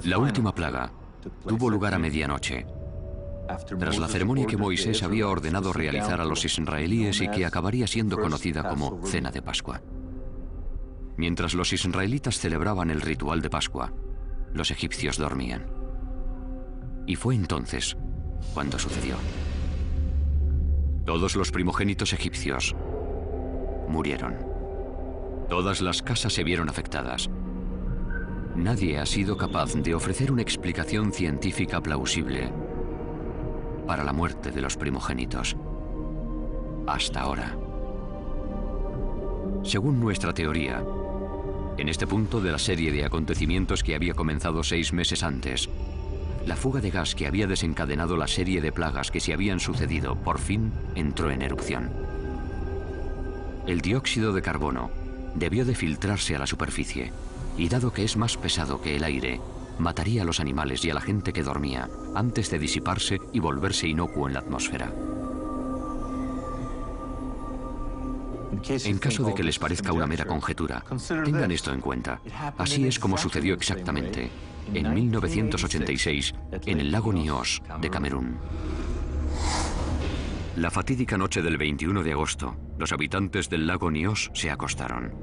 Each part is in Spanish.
La última plaga tuvo lugar a medianoche, tras la ceremonia que Moisés había ordenado realizar a los israelíes y que acabaría siendo conocida como Cena de Pascua. Mientras los israelitas celebraban el ritual de Pascua, los egipcios dormían. Y fue entonces cuando sucedió. Todos los primogénitos egipcios murieron. Todas las casas se vieron afectadas. Nadie ha sido capaz de ofrecer una explicación científica plausible para la muerte de los primogénitos. Hasta ahora. Según nuestra teoría, en este punto de la serie de acontecimientos que había comenzado 6 meses antes, la fuga de gas que había desencadenado la serie de plagas que se habían sucedido por fin entró en erupción. El dióxido de carbono debió de filtrarse a la superficie, y dado que es más pesado que el aire, mataría a los animales y a la gente que dormía antes de disiparse y volverse inocuo en la atmósfera. En caso de que les parezca una mera conjetura, tengan esto en cuenta. Así es como sucedió exactamente en 1986 en el lago Nyos de Camerún. La fatídica noche del 21 de agosto, los habitantes del lago Nyos se acostaron.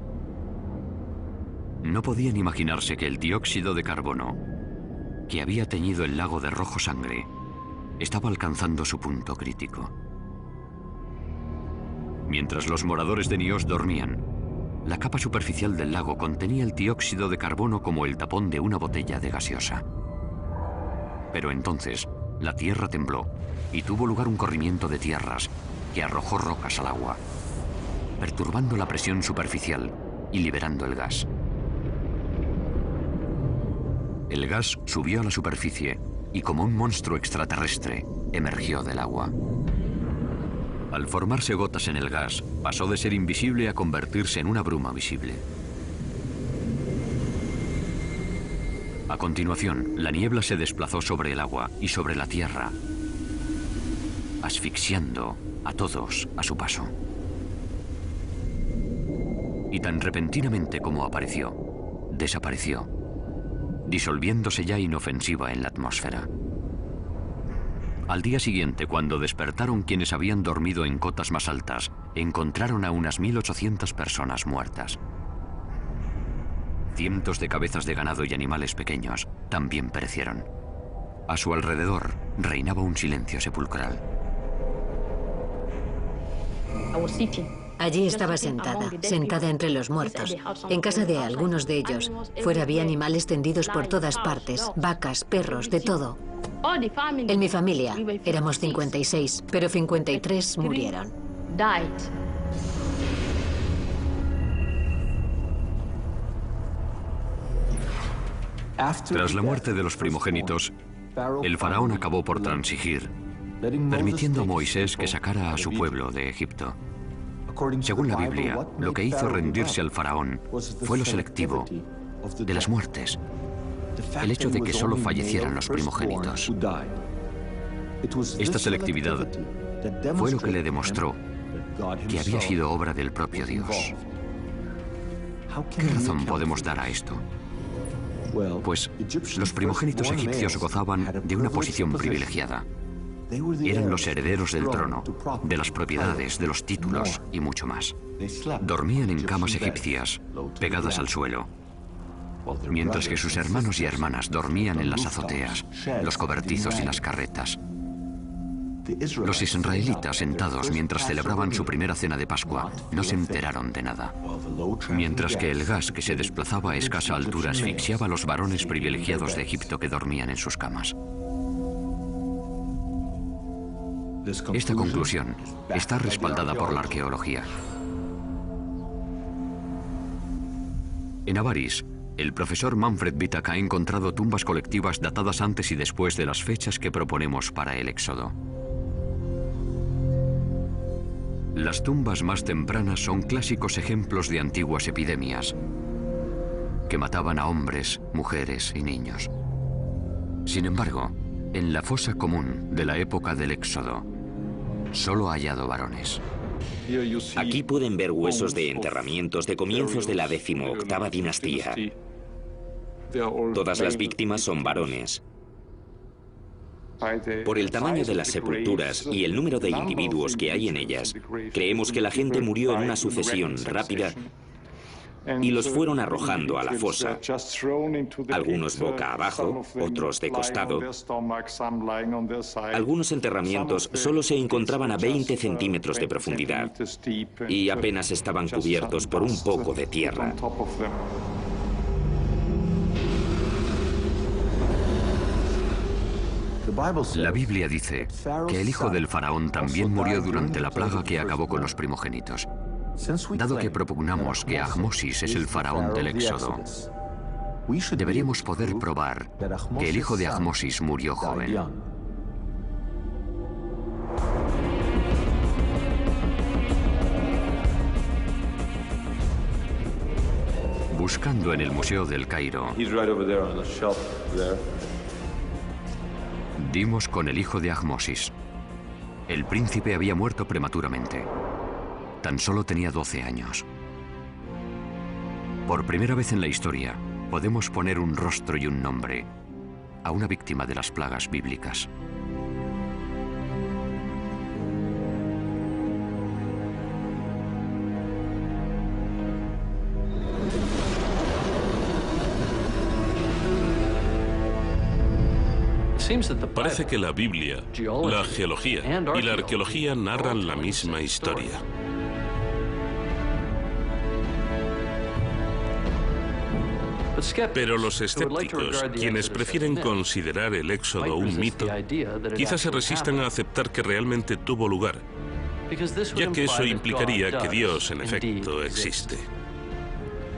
No podían imaginarse que el dióxido de carbono, que había teñido el lago de rojo sangre, estaba alcanzando su punto crítico. Mientras los moradores de Nyos dormían, la capa superficial del lago contenía el dióxido de carbono como el tapón de una botella de gaseosa. Pero entonces, la tierra tembló y tuvo lugar un corrimiento de tierras que arrojó rocas al agua, perturbando la presión superficial y liberando el gas. El gas subió a la superficie y, como un monstruo extraterrestre, emergió del agua. Al formarse gotas en el gas, pasó de ser invisible a convertirse en una bruma visible. A continuación, la niebla se desplazó sobre el agua y sobre la tierra, asfixiando a todos a su paso. Y tan repentinamente como apareció, desapareció, disolviéndose ya inofensiva en la atmósfera. Al día siguiente, cuando despertaron quienes habían dormido en cotas más altas, encontraron a unas 1.800 personas muertas. Cientos de cabezas de ganado y animales pequeños también perecieron. A su alrededor reinaba un silencio sepulcral. Allí estaba sentada entre los muertos. En casa de algunos de ellos, fuera había animales tendidos por todas partes, vacas, perros, de todo. En mi familia éramos 56, pero 53 murieron. Tras la muerte de los primogénitos, el faraón acabó por transigir, permitiendo a Moisés que sacara a su pueblo de Egipto. Según la Biblia, lo que hizo rendirse al faraón fue lo selectivo de las muertes, el hecho de que solo fallecieran los primogénitos. Esta selectividad fue lo que le demostró que había sido obra del propio Dios. ¿Qué razón podemos dar a esto? Pues los primogénitos egipcios gozaban de una posición privilegiada. Eran los herederos del trono, de las propiedades, de los títulos y mucho más. Dormían en camas egipcias, pegadas al suelo, mientras que sus hermanos y hermanas dormían en las azoteas, los cobertizos y las carretas. Los israelitas, sentados mientras celebraban su primera cena de Pascua, no se enteraron de nada, mientras que el gas que se desplazaba a escasa altura asfixiaba a los varones privilegiados de Egipto que dormían en sus camas. Esta conclusión está respaldada por la arqueología. En Avaris, el profesor Manfred Wittak ha encontrado tumbas colectivas datadas antes y después de las fechas que proponemos para el Éxodo. Las tumbas más tempranas son clásicos ejemplos de antiguas epidemias que mataban a hombres, mujeres y niños. Sin embargo, en la fosa común de la época del Éxodo, solo ha hallado varones. Aquí pueden ver huesos de enterramientos de comienzos de la 18ª dinastía. Todas las víctimas son varones. Por el tamaño de las sepulturas y el número de individuos que hay en ellas, creemos que la gente murió en una sucesión rápida y los fueron arrojando a la fosa, algunos boca abajo, otros de costado. Algunos enterramientos solo se encontraban a 20 centímetros de profundidad y apenas estaban cubiertos por un poco de tierra. La Biblia dice que el hijo del faraón también murió durante la plaga que acabó con los primogénitos. Dado que propugnamos que Ahmosis es el faraón del Éxodo, deberíamos poder probar que el hijo de Ahmosis murió joven. Buscando en el Museo del Cairo, dimos con el hijo de Ahmosis. El príncipe había muerto prematuramente. Tan solo tenía 12 años. Por primera vez en la historia, podemos poner un rostro y un nombre a una víctima de las plagas bíblicas. Parece que la Biblia, la geología y la arqueología narran la misma historia. Pero los escépticos, quienes prefieren considerar el Éxodo un mito, quizás se resistan a aceptar que realmente tuvo lugar, ya que eso implicaría que Dios, en efecto, existe.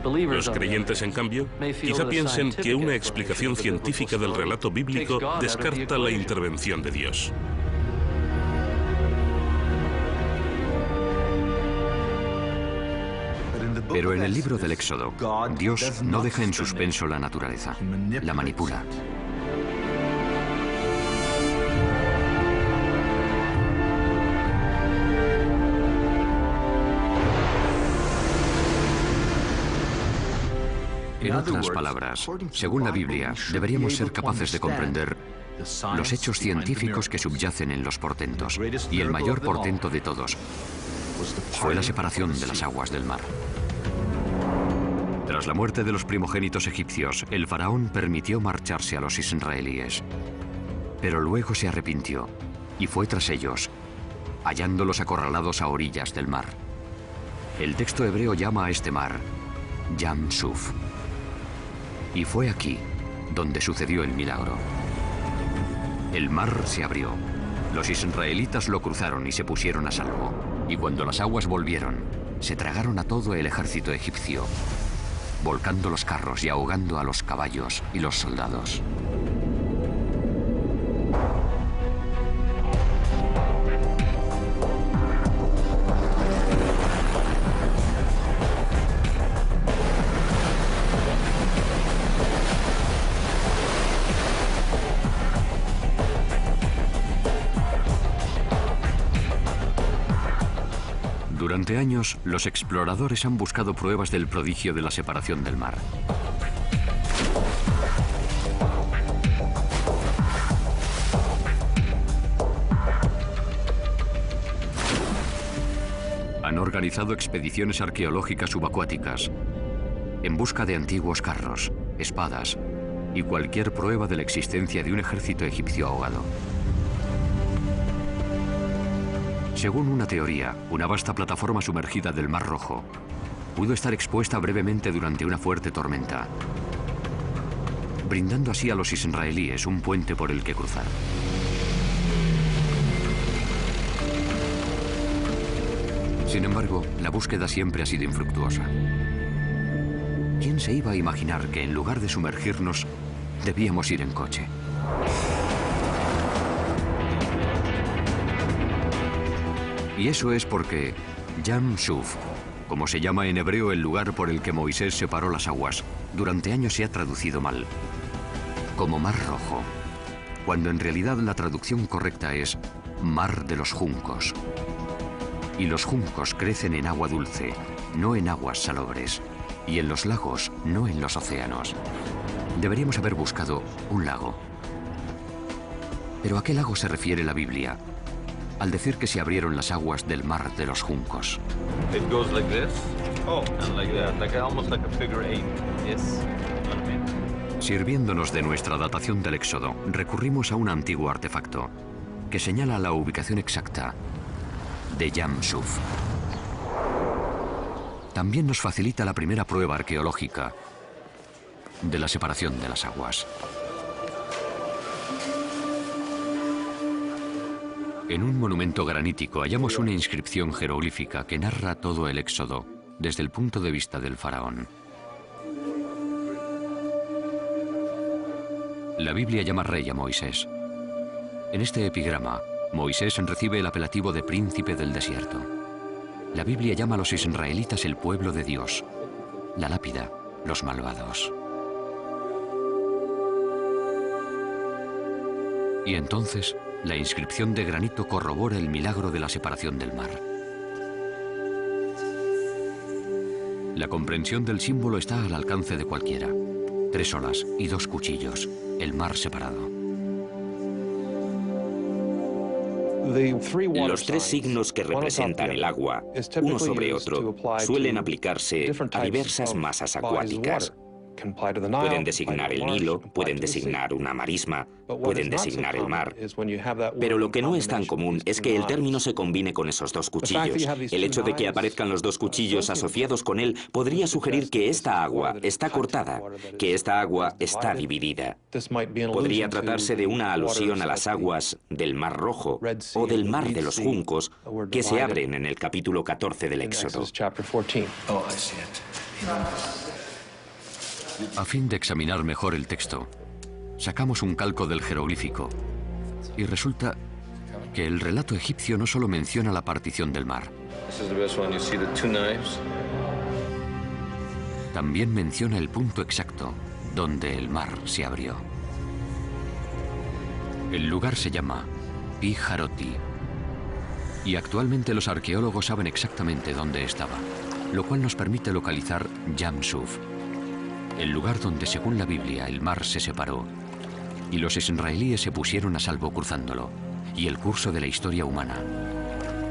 Los creyentes, en cambio, quizá piensen que una explicación científica del relato bíblico descarta la intervención de Dios. Pero en el libro del Éxodo, Dios no deja en suspenso la naturaleza, la manipula. En otras palabras, según la Biblia, deberíamos ser capaces de comprender los hechos científicos que subyacen en los portentos. Y el mayor portento de todos fue la separación de las aguas del mar. Tras la muerte de los primogénitos egipcios, el faraón permitió marcharse a los israelíes. Pero luego se arrepintió y fue tras ellos, hallándolos acorralados a orillas del mar. El texto hebreo llama a este mar Yam Suf. Y fue aquí donde sucedió el milagro. El mar se abrió. Los israelitas lo cruzaron y se pusieron a salvo. Y cuando las aguas volvieron, se tragaron a todo el ejército egipcio, volcando los carros y ahogando a los caballos y los soldados. Durante años, los exploradores han buscado pruebas del prodigio de la separación del mar. Han organizado expediciones arqueológicas subacuáticas en busca de antiguos carros, espadas y cualquier prueba de la existencia de un ejército egipcio ahogado. Según una teoría, una vasta plataforma sumergida del Mar Rojo pudo estar expuesta brevemente durante una fuerte tormenta, brindando así a los israelíes un puente por el que cruzar. Sin embargo, la búsqueda siempre ha sido infructuosa. ¿Quién se iba a imaginar que en lugar de sumergirnos, debíamos ir en coche? Y eso es porque Yam Suf, como se llama en hebreo el lugar por el que Moisés separó las aguas, durante años se ha traducido mal, como Mar Rojo, cuando en realidad la traducción correcta es Mar de los Juncos. Y los juncos crecen en agua dulce, no en aguas salobres, y en los lagos, no en los océanos. Deberíamos haber buscado un lago. Pero ¿a qué lago se refiere la Biblia al decir que se abrieron las aguas del mar de los juncos? Sirviéndonos de nuestra datación del Éxodo, recurrimos a un antiguo artefacto que señala la ubicación exacta de Yam Suf. También nos facilita la primera prueba arqueológica de la separación de las aguas. En un monumento granítico hallamos una inscripción jeroglífica que narra todo el Éxodo desde el punto de vista del faraón. La Biblia llama rey a Moisés. En este epigrama, Moisés recibe el apelativo de príncipe del desierto. La Biblia llama a los israelitas el pueblo de Dios, la lápida, los malvados. Y entonces, la inscripción de granito corrobora el milagro de la separación del mar. La comprensión del símbolo está al alcance de cualquiera. 3 olas y 2 cuchillos, el mar separado. Los 3 signos que representan el agua, uno sobre otro, suelen aplicarse a diversas masas acuáticas. Pueden designar el Nilo, pueden designar una marisma, pueden designar el mar. Pero lo que no es tan común es que el término se combine con esos 2 cuchillos. El hecho de que aparezcan los 2 cuchillos asociados con él podría sugerir que esta agua está cortada, que esta agua está dividida. Podría tratarse de una alusión a las aguas del Mar Rojo o del Mar de los Juncos que se abren en el capítulo 14 del Éxodo. A fin de examinar mejor el texto, sacamos un calco del jeroglífico y resulta que el relato egipcio no solo menciona la partición del mar, también menciona el punto exacto donde el mar se abrió. El lugar se llama Pi Haroti y actualmente los arqueólogos saben exactamente dónde estaba, lo cual nos permite localizar Yam Suf, el lugar donde, según la Biblia, el mar se separó y los israelíes se pusieron a salvo cruzándolo, y el curso de la historia humana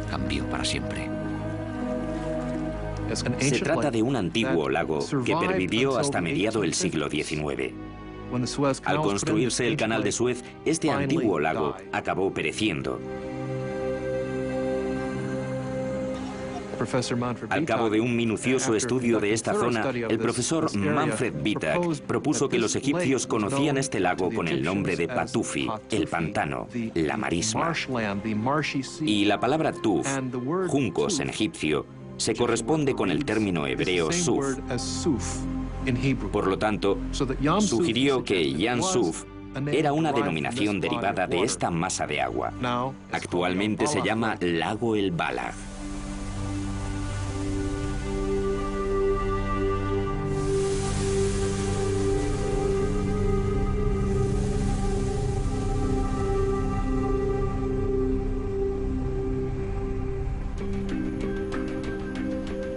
cambió para siempre. Se trata de un antiguo lago que pervivió hasta mediado del siglo XIX. Al construirse el canal de Suez, este antiguo lago acabó pereciendo. Al cabo de un minucioso estudio de esta zona, el profesor Manfred Bittak propuso que los egipcios conocían este lago con el nombre de Patufi, el pantano, la marisma. Y la palabra tuf, juncos en egipcio, se corresponde con el término hebreo suf. Por lo tanto, sugirió que Yam Suf era una denominación derivada de esta masa de agua. Actualmente se llama Lago El Bala.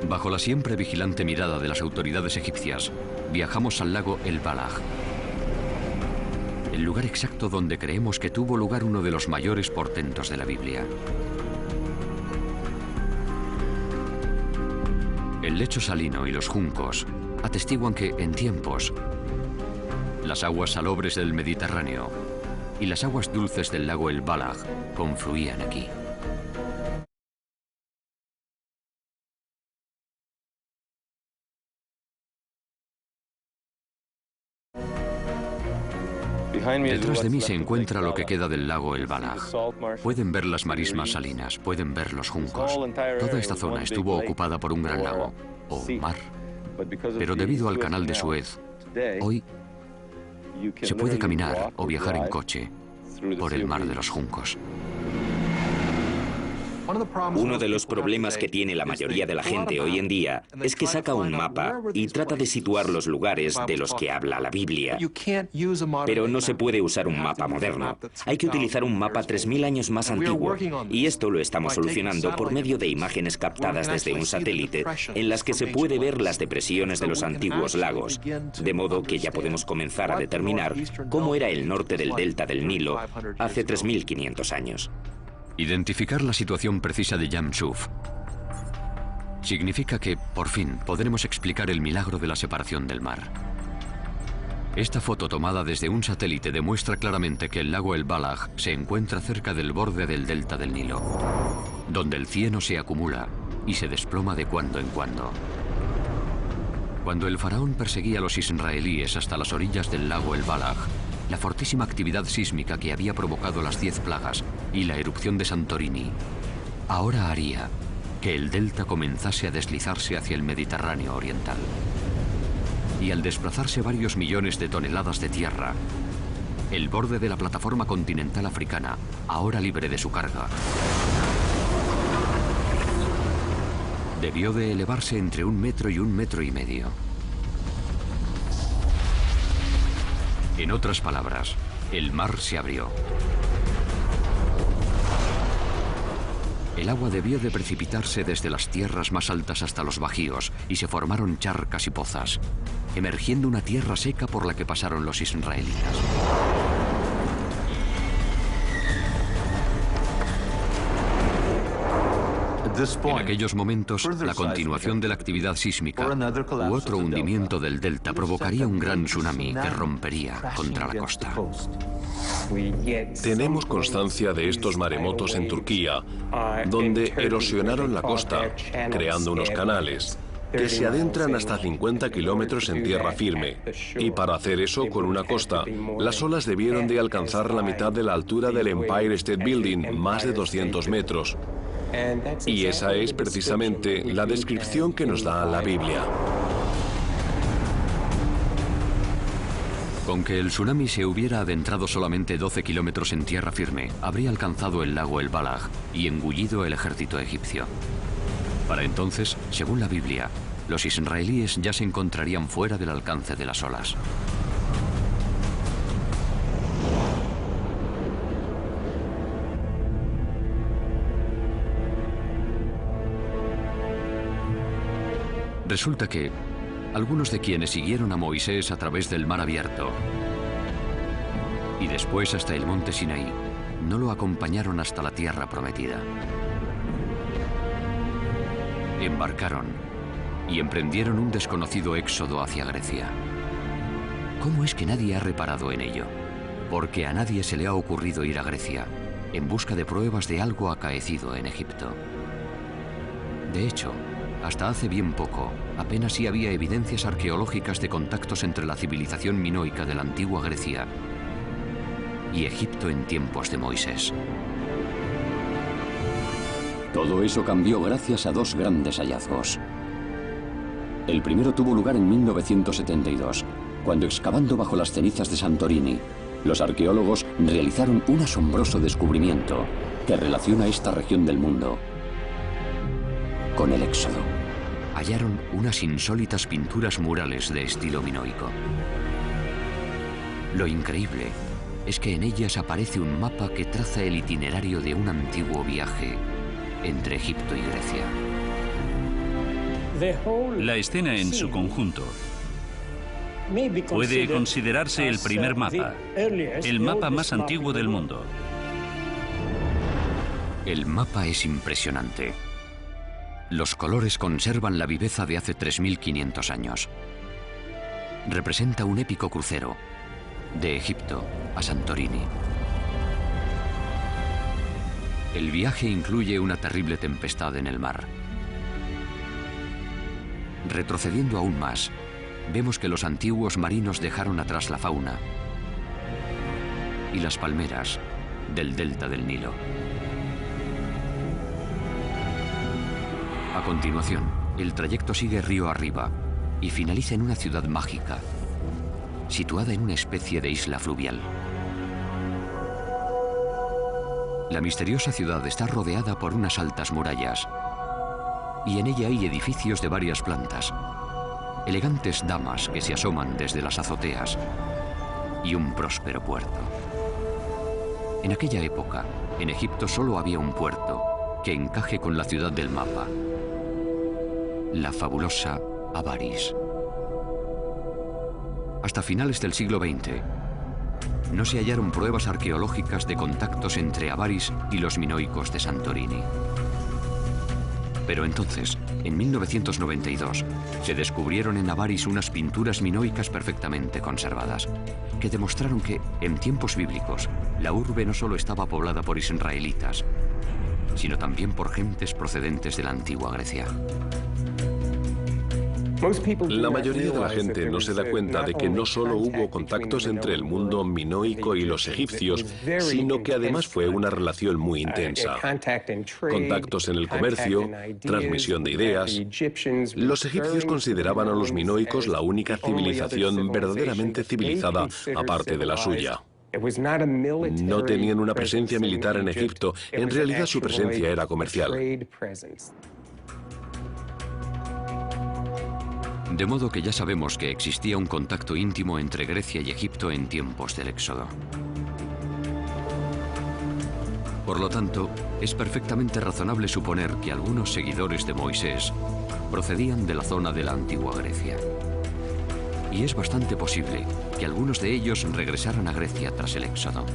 Bajo la siempre vigilante mirada de las autoridades egipcias, viajamos al lago El Balaj, el lugar exacto donde creemos que tuvo lugar uno de los mayores portentos de la Biblia. El lecho salino y los juncos atestiguan que, en tiempos, las aguas salobres del Mediterráneo y las aguas dulces del lago El Balaj confluían aquí. Detrás de mí se encuentra lo que queda del lago El Balaj. Pueden ver las marismas salinas, pueden ver los juncos. Toda esta zona estuvo ocupada por un gran lago, o mar. Pero debido al canal de Suez, hoy se puede caminar o viajar en coche por el mar de los juncos. Uno de los problemas que tiene la mayoría de la gente hoy en día es que saca un mapa y trata de situar los lugares de los que habla la Biblia. Pero no se puede usar un mapa moderno. Hay que utilizar un mapa 3000 años más antiguo. Y esto lo estamos solucionando por medio de imágenes captadas desde un satélite en las que se puede ver las depresiones de los antiguos lagos. De modo que ya podemos comenzar a determinar cómo era el norte del delta del Nilo hace 3500 años. Identificar la situación precisa de Yam Suf significa que, por fin, podremos explicar el milagro de la separación del mar. Esta foto tomada desde un satélite demuestra claramente que el lago El Balaj se encuentra cerca del borde del delta del Nilo, donde el cieno se acumula y se desploma de cuando en cuando. Cuando el faraón perseguía a los israelíes hasta las orillas del lago El Balaj, la fortísima actividad sísmica que había provocado las 10 plagas y la erupción de Santorini ahora haría que el delta comenzase a deslizarse hacia el Mediterráneo oriental. Y al desplazarse varios millones de toneladas de tierra, el borde de la plataforma continental africana, ahora libre de su carga, debió de elevarse entre 1 metro y 1,5 metros. En otras palabras, el mar se abrió. El agua debió de precipitarse desde las tierras más altas hasta los bajíos y se formaron charcas y pozas, emergiendo una tierra seca por la que pasaron los israelitas. En aquellos momentos, la continuación de la actividad sísmica u otro hundimiento del delta provocaría un gran tsunami que rompería contra la costa. Tenemos constancia de estos maremotos en Turquía, donde erosionaron la costa, creando unos canales que se adentran hasta 50 kilómetros en tierra firme. Y para hacer eso con una costa, las olas debieron de alcanzar la mitad de la altura del Empire State Building, más de 200 metros. Y esa es precisamente la descripción que nos da la Biblia. Con que el tsunami se hubiera adentrado solamente 12 kilómetros en tierra firme, habría alcanzado el lago El Balaj y engullido el ejército egipcio. Para entonces, según la Biblia, los israelíes ya se encontrarían fuera del alcance de las olas. Resulta que algunos de quienes siguieron a Moisés a través del mar abierto y después hasta el monte Sinaí, no lo acompañaron hasta la tierra prometida. Embarcaron y emprendieron un desconocido éxodo hacia Grecia. ¿Cómo es que nadie ha reparado en ello? Porque a nadie se le ha ocurrido ir a Grecia en busca de pruebas de algo acaecido en Egipto. De hecho, hasta hace bien poco, apenas si había evidencias arqueológicas de contactos entre la civilización minoica de la antigua Grecia y Egipto en tiempos de Moisés. Todo eso cambió gracias a 2 grandes hallazgos. El primero tuvo lugar en 1972, cuando excavando bajo las cenizas de Santorini, los arqueólogos realizaron un asombroso descubrimiento que relaciona esta región del mundo con el Éxodo. Hallaron unas insólitas pinturas murales de estilo minoico. Lo increíble es que en ellas aparece un mapa que traza el itinerario de un antiguo viaje entre Egipto y Grecia. La escena en su conjunto puede considerarse el primer mapa, el mapa más antiguo del mundo. El mapa es impresionante. Los colores conservan la viveza de hace 3500 años. Representa un épico crucero de Egipto a Santorini. El viaje incluye una terrible tempestad en el mar. Retrocediendo aún más, vemos que los antiguos marinos dejaron atrás la fauna y las palmeras del delta del Nilo. A continuación, el trayecto sigue río arriba y finaliza en una ciudad mágica, situada en una especie de isla fluvial. La misteriosa ciudad está rodeada por unas altas murallas y en ella hay edificios de varias plantas, elegantes damas que se asoman desde las azoteas y un próspero puerto. En aquella época, en Egipto solo había un puerto que encaje con la ciudad del mapa, la fabulosa Avaris. Hasta finales del siglo XX, no se hallaron pruebas arqueológicas de contactos entre Avaris y los minoicos de Santorini. Pero entonces, en 1992, se descubrieron en Avaris unas pinturas minoicas perfectamente conservadas, que demostraron que, en tiempos bíblicos, la urbe no solo estaba poblada por israelitas, sino también por gentes procedentes de la antigua Grecia. La mayoría de la gente no se da cuenta de que no solo hubo contactos entre el mundo minoico y los egipcios, sino que además fue una relación muy intensa. Contactos en el comercio, transmisión de ideas. Los egipcios consideraban a los minoicos la única civilización verdaderamente civilizada aparte de la suya. No tenían una presencia militar en Egipto, en realidad su presencia era comercial. De modo que ya sabemos que existía un contacto íntimo entre Grecia y Egipto en tiempos del Éxodo. Por lo tanto, es perfectamente razonable suponer que algunos seguidores de Moisés procedían de la zona de la antigua Grecia. Y es bastante posible que algunos de ellos regresaran a Grecia tras el Éxodo.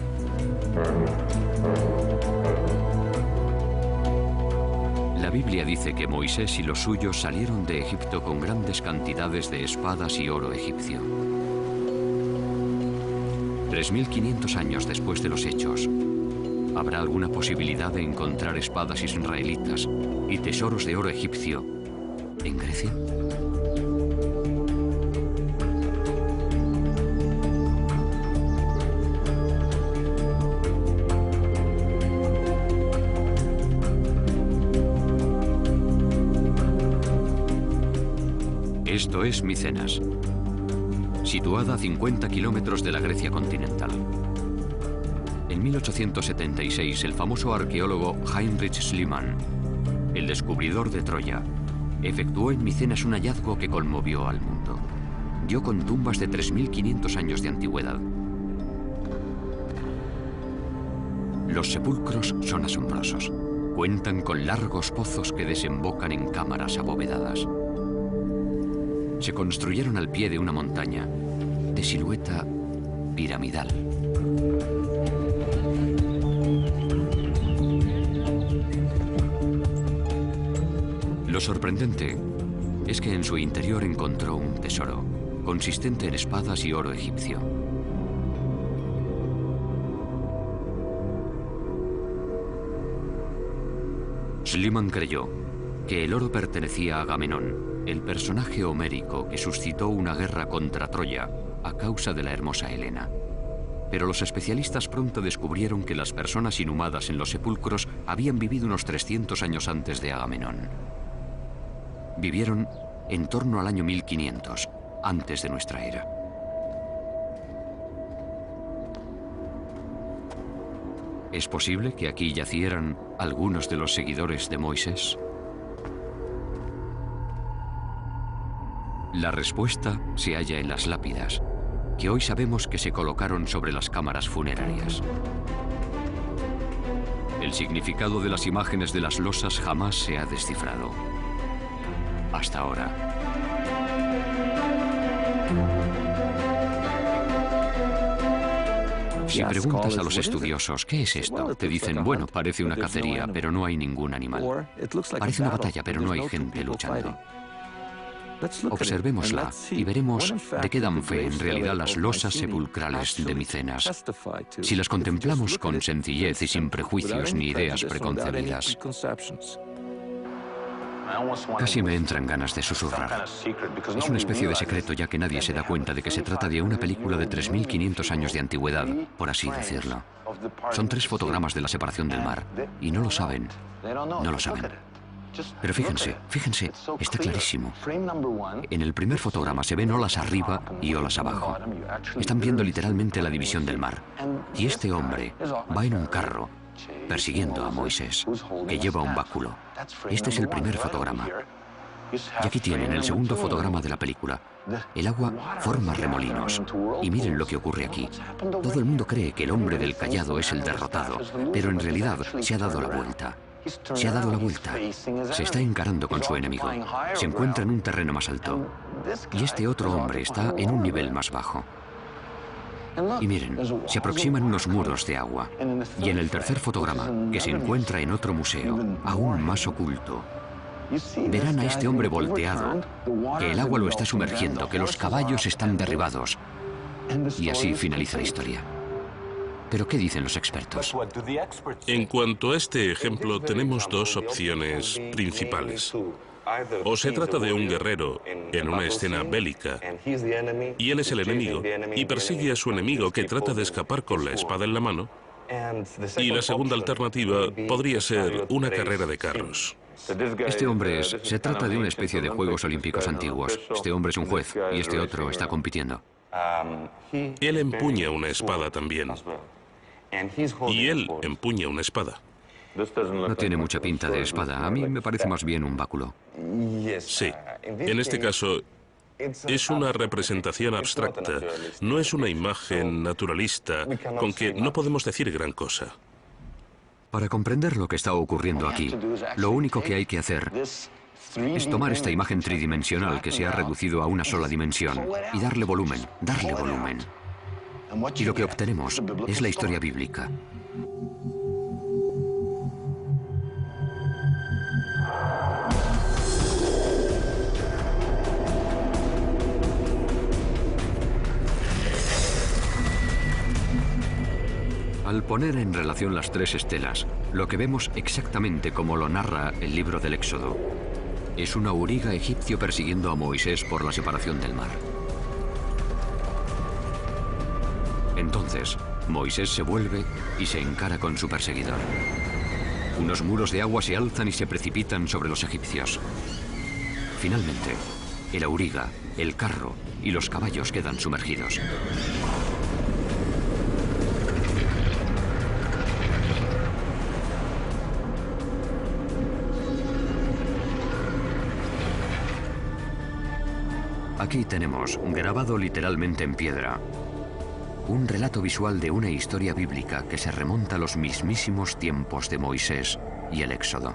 La Biblia dice que Moisés y los suyos salieron de Egipto con grandes cantidades de espadas y oro egipcio. 3.500 años después de los hechos, ¿habrá alguna posibilidad de encontrar espadas israelitas y tesoros de oro egipcio en Grecia? Esto es Micenas, situada a 50 kilómetros de la Grecia continental. En 1876, el famoso arqueólogo Heinrich Schliemann, el descubridor de Troya, efectuó en Micenas un hallazgo que conmovió al mundo. Dio con tumbas de 3.500 años de antigüedad. Los sepulcros son asombrosos. Cuentan con largos pozos que desembocan en cámaras abovedadas. Se construyeron al pie de una montaña, de silueta piramidal. Lo sorprendente es que en su interior encontró un tesoro, consistente en espadas y oro egipcio. Schliemann creyó que el oro pertenecía a Agamenón, el personaje homérico que suscitó una guerra contra Troya a causa de la hermosa Helena. Pero los especialistas pronto descubrieron que las personas inhumadas en los sepulcros habían vivido unos 300 años antes de Agamenón. Vivieron en torno al año 1500, antes de nuestra era. ¿Es posible que aquí yacieran algunos de los seguidores de Moisés? La respuesta se halla en las lápidas, que hoy sabemos que se colocaron sobre las cámaras funerarias. El significado de las imágenes de las losas jamás se ha descifrado. Hasta ahora. Si preguntas a los estudiosos, ¿qué es esto? Te dicen, bueno, parece una cacería, pero no hay ningún animal. Parece una batalla, pero no hay gente luchando. Observémosla y veremos de qué dan fe en realidad las losas sepulcrales de Micenas, si las contemplamos con sencillez y sin prejuicios ni ideas preconcebidas. Casi me entran ganas de susurrar. Es una especie de secreto, ya que nadie se da cuenta de que se trata de una película de 3.500 años de antigüedad, por así decirlo. Son 3 fotogramas de la separación del mar, y no lo saben. No lo saben. Pero fíjense, está clarísimo. En el primer fotograma se ven olas arriba y olas abajo. Están viendo literalmente la división del mar. Y este hombre va en un carro persiguiendo a Moisés, que lleva un báculo. Este es el primer fotograma. Y aquí tienen el segundo fotograma de la película. El agua forma remolinos. Y miren lo que ocurre aquí. Todo el mundo cree que el hombre del cayado es el derrotado, pero en realidad se ha dado la vuelta. Se ha dado la vuelta. Se está encarando con su enemigo. Se encuentra en un terreno más alto. Y este otro hombre está en un nivel más bajo. Y miren, se aproximan unos muros de agua. Y en el tercer fotograma, que se encuentra en otro museo, aún más oculto, verán a este hombre volteado, que el agua lo está sumergiendo, que los caballos están derribados. Y así finaliza la historia. ¿Pero qué dicen los expertos? En cuanto a este ejemplo, tenemos dos opciones principales. O se trata de un guerrero en una escena bélica, y él es el enemigo, y persigue a su enemigo que trata de escapar con la espada en la mano. Y la segunda alternativa podría ser una carrera de carros. Este hombre se trata de una especie de Juegos Olímpicos antiguos. Este hombre es un juez y este otro está compitiendo. Él empuña una espada también. Y él empuña una espada. No tiene mucha pinta de espada. A mí me parece más bien un báculo. Sí. En este caso, es una representación abstracta. No es una imagen naturalista con que no podemos decir gran cosa. Para comprender lo que está ocurriendo aquí, lo único que hay que hacer es tomar esta imagen tridimensional que se ha reducido a una sola dimensión y darle volumen, darle volumen. Y lo que obtenemos es la historia bíblica. Al poner en relación las tres estelas, lo que vemos exactamente como lo narra el libro del Éxodo es un auriga egipcio persiguiendo a Moisés por la separación del mar. Entonces, Moisés se vuelve y se encara con su perseguidor. Unos muros de agua se alzan y se precipitan sobre los egipcios. Finalmente, el auriga, el carro y los caballos quedan sumergidos. Aquí tenemos, grabado literalmente en piedra, un relato visual de una historia bíblica que se remonta a los mismísimos tiempos de Moisés y el Éxodo.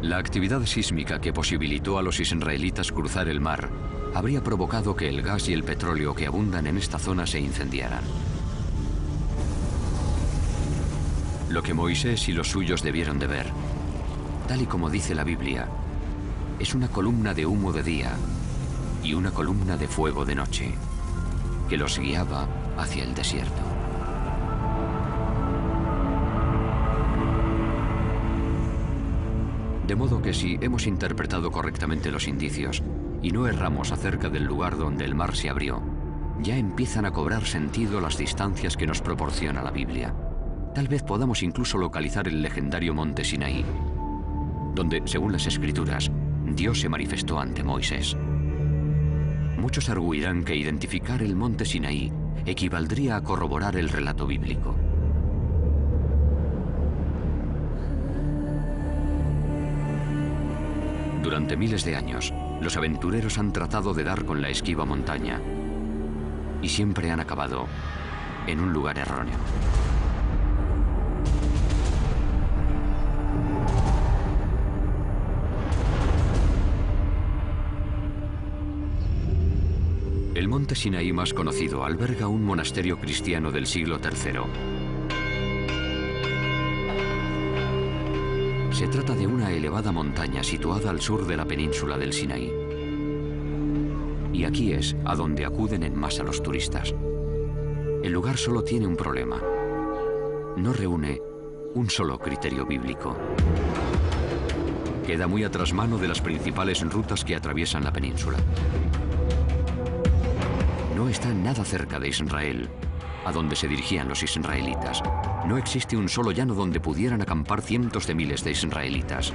La actividad sísmica que posibilitó a los israelitas cruzar el mar habría provocado que el gas y el petróleo que abundan en esta zona se incendiaran. Lo que Moisés y los suyos debieron de ver, tal y como dice la Biblia, es una columna de humo de día y una columna de fuego de noche que los guiaba hacia el desierto. De modo que si hemos interpretado correctamente los indicios y no erramos acerca del lugar donde el mar se abrió, ya empiezan a cobrar sentido las distancias que nos proporciona la Biblia. Tal vez podamos incluso localizar el legendario monte Sinaí, donde, según las Escrituras, Dios se manifestó ante Moisés. Muchos arguirán que identificar el monte Sinaí equivaldría a corroborar el relato bíblico. Durante miles de años, los aventureros han tratado de dar con la esquiva montaña y siempre han acabado en un lugar erróneo. El monte Sinaí más conocido alberga un monasterio cristiano del siglo III. Se trata de una elevada montaña situada al sur de la península del Sinaí. Y aquí es a donde acuden en masa los turistas. El lugar solo tiene un problema. No reúne un solo criterio bíblico. Queda muy a trasmano de las principales rutas que atraviesan la península. No está nada cerca de Israel, a donde se dirigían los israelitas. No existe un solo llano donde pudieran acampar cientos de miles de israelitas.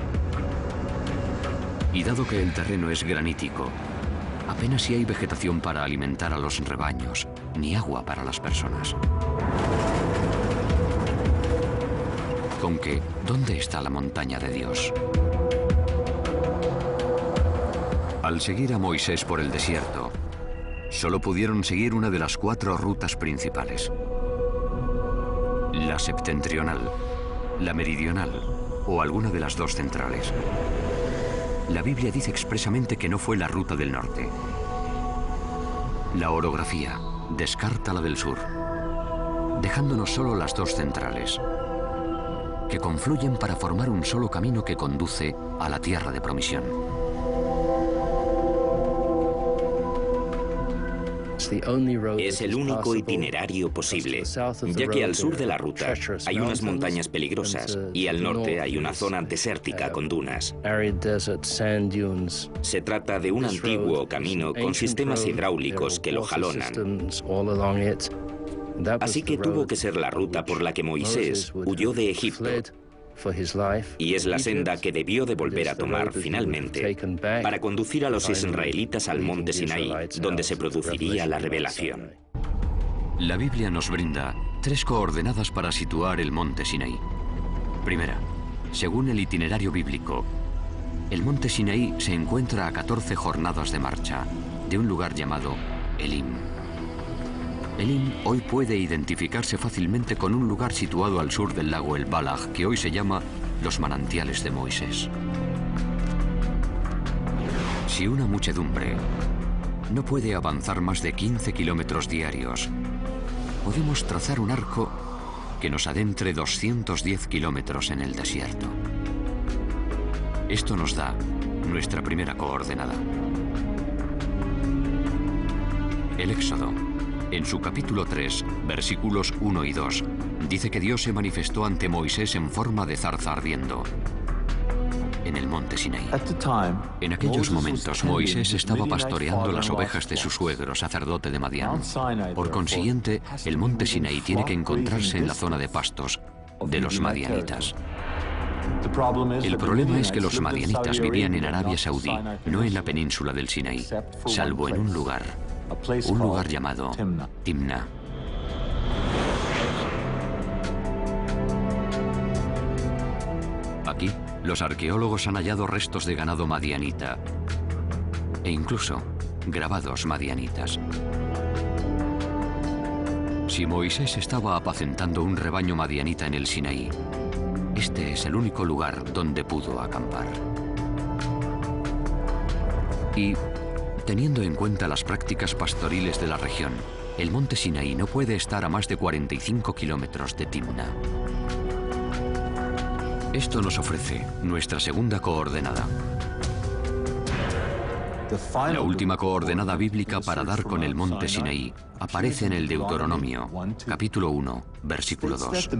Y dado que el terreno es granítico, Apenas si hay vegetación para alimentar a los rebaños, ni agua para las personas. Con que, ¿dónde está la montaña de Dios? Al seguir a Moisés por el desierto, solo pudieron seguir una de las 4 rutas principales. La septentrional, la meridional o alguna de las 2 centrales. La Biblia dice expresamente que no fue la ruta del norte. La orografía descarta la del sur, dejándonos solo las 2 centrales, que confluyen para formar un solo camino que conduce a la tierra de promisión. Es el único itinerario posible, ya que al sur de la ruta hay unas montañas peligrosas y al norte hay una zona desértica con dunas. Se trata de un antiguo camino con sistemas hidráulicos que lo jalonan. Así que tuvo que ser la ruta por la que Moisés huyó de Egipto. Y es la senda que debió de volver a tomar finalmente para conducir a los israelitas al monte Sinaí, donde se produciría la revelación. La Biblia nos brinda 3 coordenadas para situar el monte Sinaí. Primera, según el itinerario bíblico, el monte Sinaí se encuentra a 14 jornadas de marcha de un lugar llamado Elim. Elim hoy puede identificarse fácilmente con un lugar situado al sur del lago El Balaj, que hoy se llama los manantiales de Moisés. Si una muchedumbre no puede avanzar más de 15 kilómetros diarios, podemos trazar un arco que nos adentre 210 kilómetros en el desierto. Esto nos da nuestra primera coordenada. El Éxodo, en su capítulo 3, versículos 1 y 2, dice que Dios se manifestó ante Moisés en forma de zarza ardiendo en el monte Sinaí. En aquellos momentos, Moisés estaba pastoreando las ovejas de su suegro, sacerdote de Madián. Por consiguiente, el monte Sinaí tiene que encontrarse en la zona de pastos de los madianitas. El problema es que los madianitas vivían en Arabia Saudí, no en la península del Sinaí, salvo en un lugar llamado Timna. Aquí, los arqueólogos han hallado restos de ganado madianita e incluso grabados madianitas. Si Moisés estaba apacentando un rebaño madianita en el Sinaí, este es el único lugar donde pudo acampar. Y, teniendo en cuenta las prácticas pastoriles de la región, el monte Sinaí no puede estar a más de 45 kilómetros de Timna. Esto nos ofrece nuestra segunda coordenada. La última coordenada bíblica para dar con el monte Sinaí aparece en el Deuteronomio, capítulo 1, versículo 2.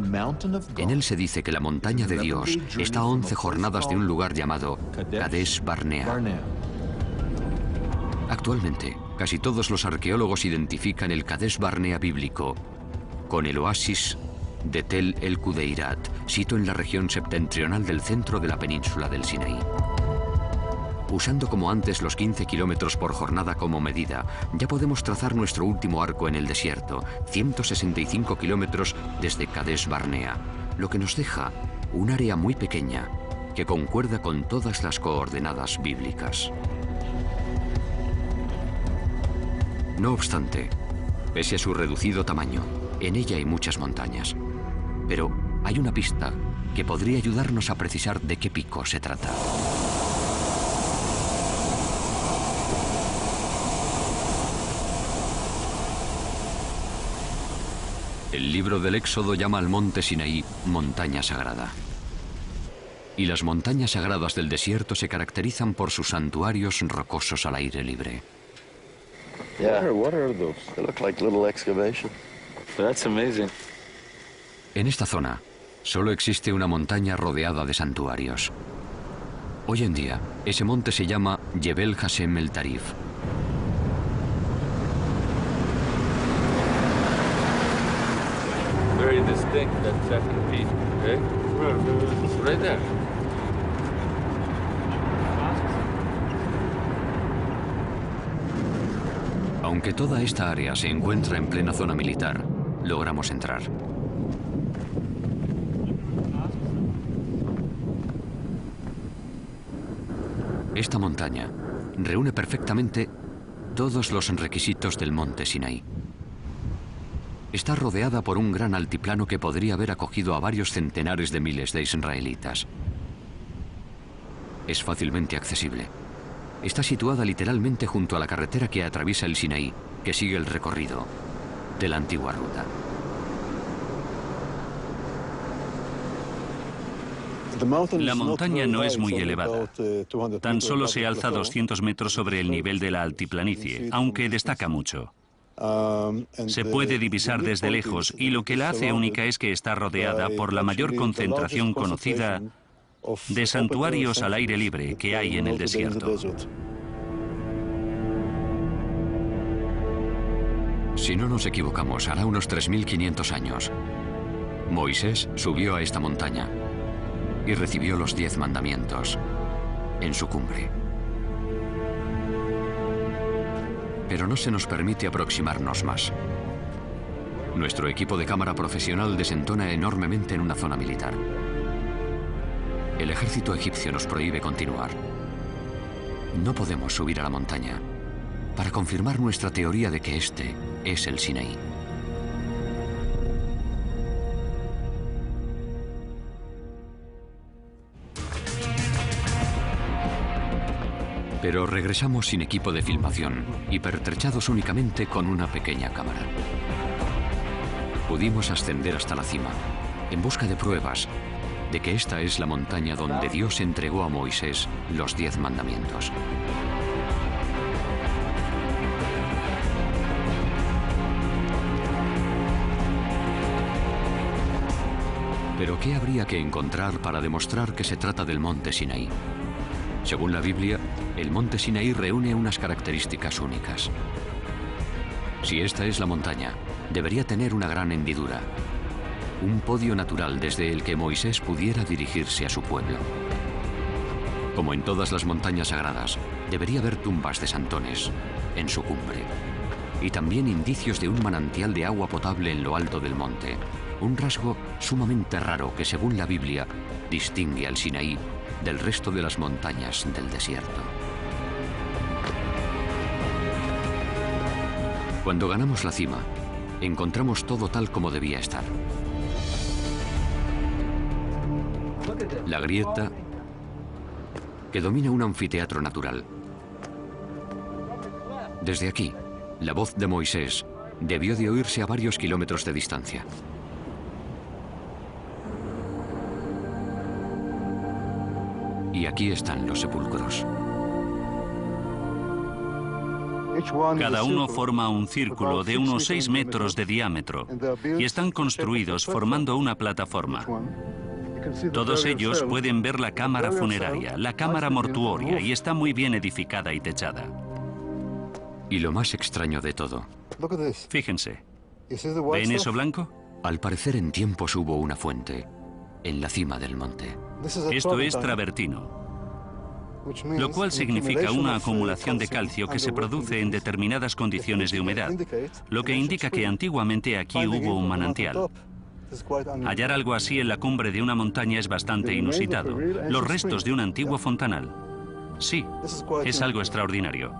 En él se dice que la montaña de Dios está a 11 jornadas de un lugar llamado Kadesh Barnea. Actualmente, casi todos los arqueólogos identifican el Kadesh Barnea bíblico con el oasis de Tel el Kudeirat, sito en la región septentrional del centro de la península del Sinaí. Usando como antes los 15 kilómetros por jornada como medida, ya podemos trazar nuestro último arco en el desierto, 165 kilómetros desde Kadesh Barnea, lo que nos deja un área muy pequeña que concuerda con todas las coordenadas bíblicas. No obstante, pese a su reducido tamaño, en ella hay muchas montañas. Pero hay una pista que podría ayudarnos a precisar de qué pico se trata. El libro del Éxodo llama al monte Sinaí montaña sagrada. Y las montañas sagradas del desierto se caracterizan por sus santuarios rocosos al aire libre. What are those? They look like little excavations. That's amazing. En esta zona, solo existe una montaña rodeada de santuarios. Hoy en día, ese monte se llama Jebel Hashem el Tarif. Very distinct, that second piece, okay? Right there. Aunque toda esta área se encuentra en plena zona militar, logramos entrar. Esta montaña reúne perfectamente todos los requisitos del monte Sinaí. Está rodeada por un gran altiplano que podría haber acogido a varios centenares de miles de israelitas. Es fácilmente accesible. Está situada literalmente junto a la carretera que atraviesa el Sinaí, que sigue el recorrido de la antigua ruta. La montaña no es muy elevada. Tan solo se alza 200 metros sobre el nivel de la altiplanicie, aunque destaca mucho. Se puede divisar desde lejos y lo que la hace única es que está rodeada por la mayor concentración conocida de santuarios al aire libre que hay en el desierto. Si no nos equivocamos, hará unos 3.500 años, Moisés subió a esta montaña y recibió los 10 mandamientos en su cumbre. Pero no se nos permite aproximarnos más. Nuestro equipo de cámara profesional desentona enormemente en una zona militar. El ejército egipcio nos prohíbe continuar. No podemos subir a la montaña para confirmar nuestra teoría de que este es el Sinaí. Pero regresamos sin equipo de filmación y pertrechados únicamente con una pequeña cámara. Pudimos ascender hasta la cima, en busca de pruebas de que esta es la montaña donde Dios entregó a Moisés los 10 mandamientos. Pero ¿qué habría que encontrar para demostrar que se trata del monte Sinaí? Según la Biblia, el monte Sinaí reúne unas características únicas. Si esta es la montaña, debería tener una gran hendidura, un podio natural desde el que Moisés pudiera dirigirse a su pueblo. Como en todas las montañas sagradas, debería haber tumbas de santones en su cumbre y también indicios de un manantial de agua potable en lo alto del monte, un rasgo sumamente raro que, según la Biblia, distingue al Sinaí del resto de las montañas del desierto. Cuando ganamos la cima, encontramos todo tal como debía estar. La grieta que domina un anfiteatro natural. Desde aquí, la voz de Moisés debió de oírse a varios kilómetros de distancia. Y aquí están los sepulcros. Cada uno forma un círculo de unos 6 metros de diámetro y están construidos formando una plataforma. Todos ellos pueden ver la cámara funeraria, la cámara mortuoria, y está muy bien edificada y techada. Y lo más extraño de todo. Fíjense. ¿Ven eso blanco? Al parecer en tiempos hubo una fuente en la cima del monte. Esto es travertino, lo cual significa una acumulación de calcio que se produce en determinadas condiciones de humedad, lo que indica que antiguamente aquí hubo un manantial. Hallar algo así en la cumbre de una montaña es bastante inusitado. Los restos de un antiguo fontanal. Sí, es algo extraordinario.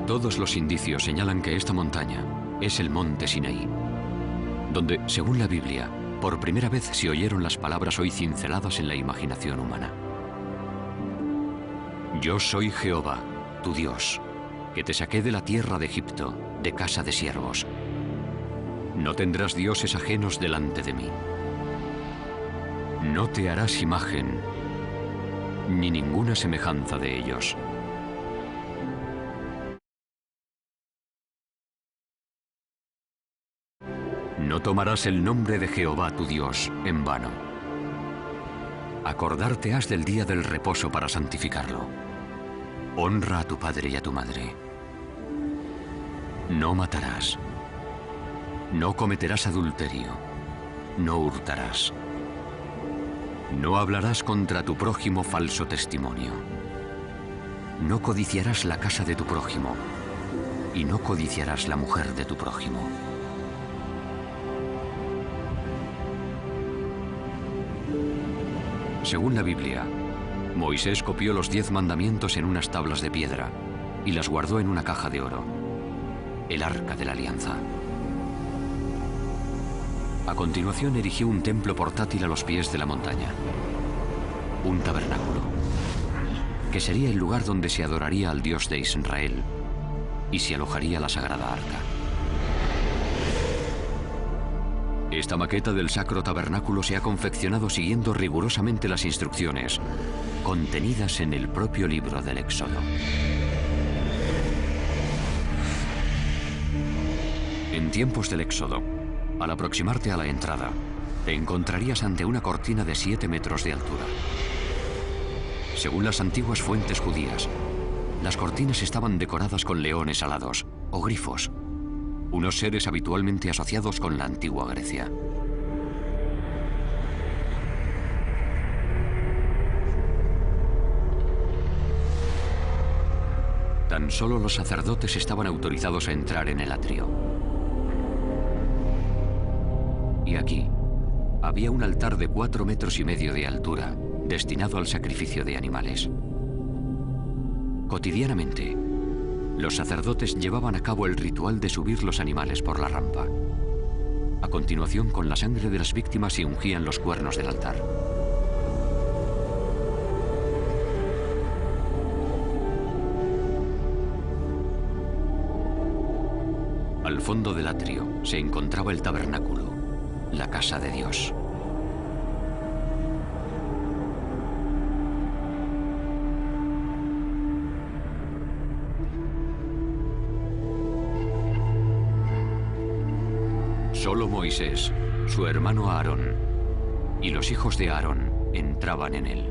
Todos los indicios señalan que esta montaña es el monte Sinaí, donde, según la Biblia, por primera vez se oyeron las palabras hoy cinceladas en la imaginación humana. Yo soy Jehová, tu Dios, que te saqué de la tierra de Egipto, de casa de siervos. No tendrás dioses ajenos delante de mí. No te harás imagen, ni ninguna semejanza de ellos. No tomarás el nombre de Jehová tu Dios en vano. Acordarte has del día del reposo para santificarlo. Honra a tu padre y a tu madre. No matarás. No cometerás adulterio. No hurtarás. No hablarás contra tu prójimo falso testimonio. No codiciarás la casa de tu prójimo y no codiciarás la mujer de tu prójimo. Según la Biblia, Moisés copió los 10 mandamientos en unas tablas de piedra y las guardó en una caja de oro, el Arca de la Alianza. A continuación erigió un templo portátil a los pies de la montaña, un tabernáculo, que sería el lugar donde se adoraría al Dios de Israel y se alojaría la sagrada arca. Esta maqueta del sacro tabernáculo se ha confeccionado siguiendo rigurosamente las instrucciones contenidas en el propio libro del Éxodo. En tiempos del Éxodo, al aproximarte a la entrada, te encontrarías ante una cortina de 7 metros de altura. Según las antiguas fuentes judías, las cortinas estaban decoradas con leones alados o grifos, unos seres habitualmente asociados con la antigua Grecia. Tan solo los sacerdotes estaban autorizados a entrar en el atrio. Y aquí había un altar de 4,5 metros de altura, destinado al sacrificio de animales. Cotidianamente, los sacerdotes llevaban a cabo el ritual de subir los animales por la rampa. A continuación, con la sangre de las víctimas se ungían los cuernos del altar. Al fondo del atrio se encontraba el tabernáculo, la casa de Dios. Solo Moisés, su hermano Aarón y los hijos de Aarón entraban en él.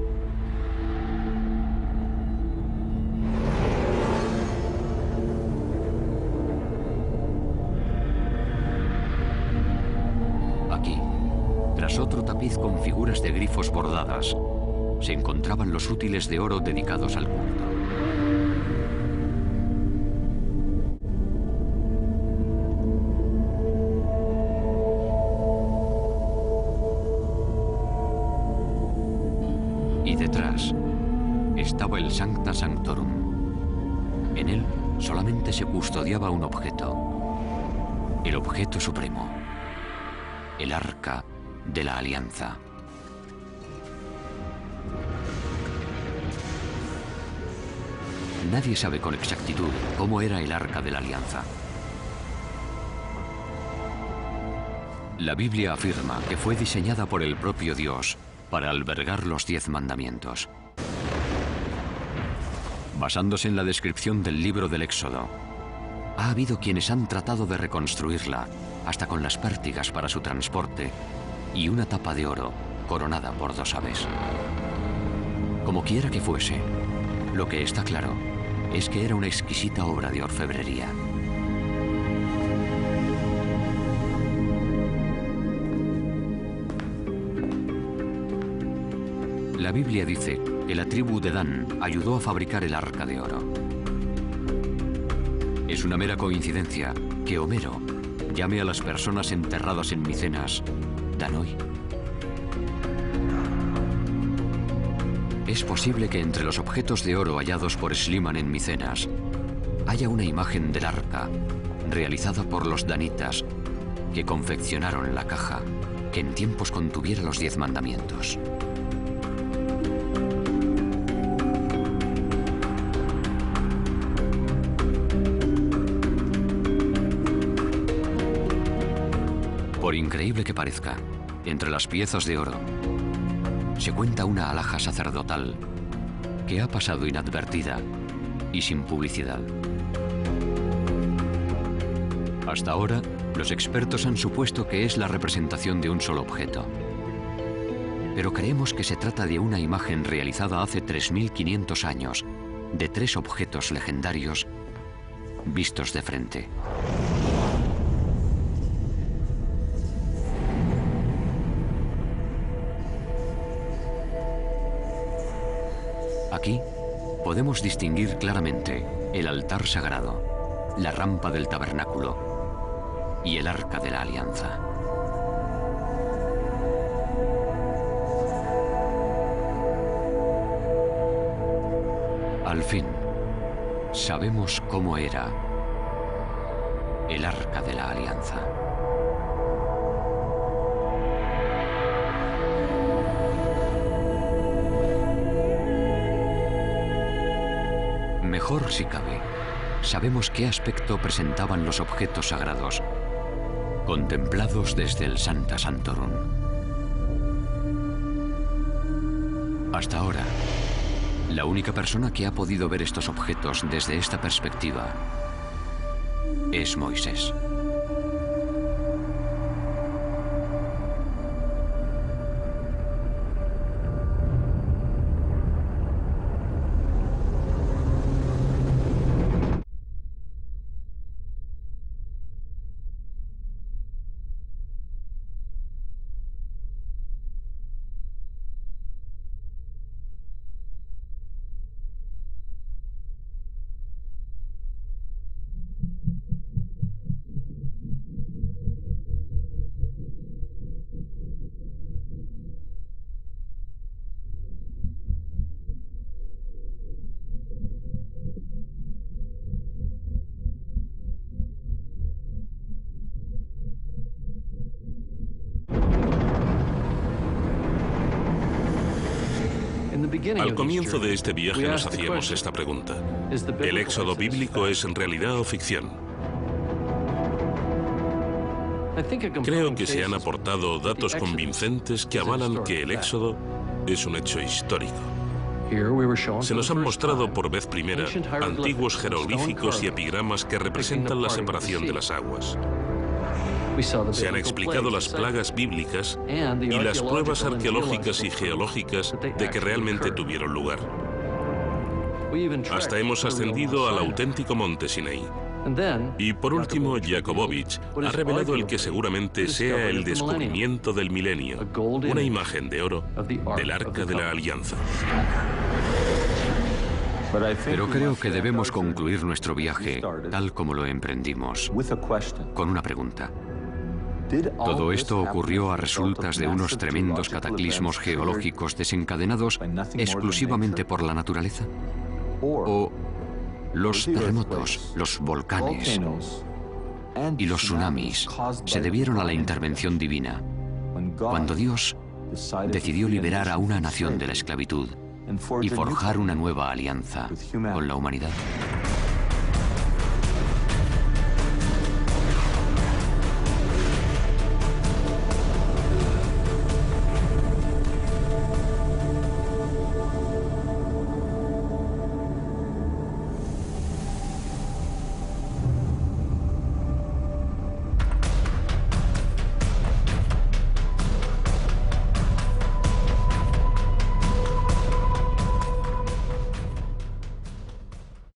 Aquí, tras otro tapiz con figuras de grifos bordadas, se encontraban los útiles de oro dedicados al culto. Y detrás estaba el Sancta Sanctorum. En él solamente se custodiaba un objeto, el objeto supremo, el Arca de la Alianza. Nadie sabe con exactitud cómo era el Arca de la Alianza. La Biblia afirma que fue diseñada por el propio Dios para albergar los 10 mandamientos. Basándose en la descripción del libro del Éxodo, ha habido quienes han tratado de reconstruirla, hasta con las pértigas para su transporte y una tapa de oro coronada por 2 aves. Como quiera que fuese, lo que está claro es que era una exquisita obra de orfebrería. La Biblia dice que la tribu de Dan ayudó a fabricar el arca de oro. Es una mera coincidencia que Homero llame a las personas enterradas en Micenas Danoi. Es posible que entre los objetos de oro hallados por Schliemann en Micenas haya una imagen del arca realizada por los danitas que confeccionaron la caja que en tiempos contuviera los 10 mandamientos. Por increíble que parezca, entre las piezas de oro se cuenta una alhaja sacerdotal que ha pasado inadvertida y sin publicidad. Hasta ahora, los expertos han supuesto que es la representación de un solo objeto. Pero creemos que se trata de una imagen realizada hace 3.500 años de 3 objetos legendarios vistos de frente. Aquí podemos distinguir claramente el altar sagrado, la rampa del tabernáculo y el arca de la alianza. Al fin, sabemos cómo era el arca de la alianza. Mejor si cabe, sabemos qué aspecto presentaban los objetos sagrados, contemplados desde el Sancta Sanctorum. Hasta ahora, la única persona que ha podido ver estos objetos desde esta perspectiva es Moisés. Al comienzo de este viaje nos hacíamos esta pregunta. ¿El éxodo bíblico es en realidad o ficción? Creo que se han aportado datos convincentes que avalan que el éxodo es un hecho histórico. Se nos han mostrado por vez primera antiguos jeroglíficos y epigramas que representan la separación de las aguas. Se han explicado las plagas bíblicas y las pruebas arqueológicas y geológicas de que realmente tuvieron lugar. Hasta hemos ascendido al auténtico monte Sinaí. Y por último, Jakobovich ha revelado el que seguramente sea el descubrimiento del milenio, una imagen de oro del Arca de la Alianza. Pero creo que debemos concluir nuestro viaje, tal como lo emprendimos, con una pregunta. ¿Todo esto ocurrió a resultas de unos tremendos cataclismos geológicos desencadenados exclusivamente por la naturaleza? ¿O los terremotos, los volcanes y los tsunamis se debieron a la intervención divina, cuando Dios decidió liberar a una nación de la esclavitud y forjar una nueva alianza con la humanidad?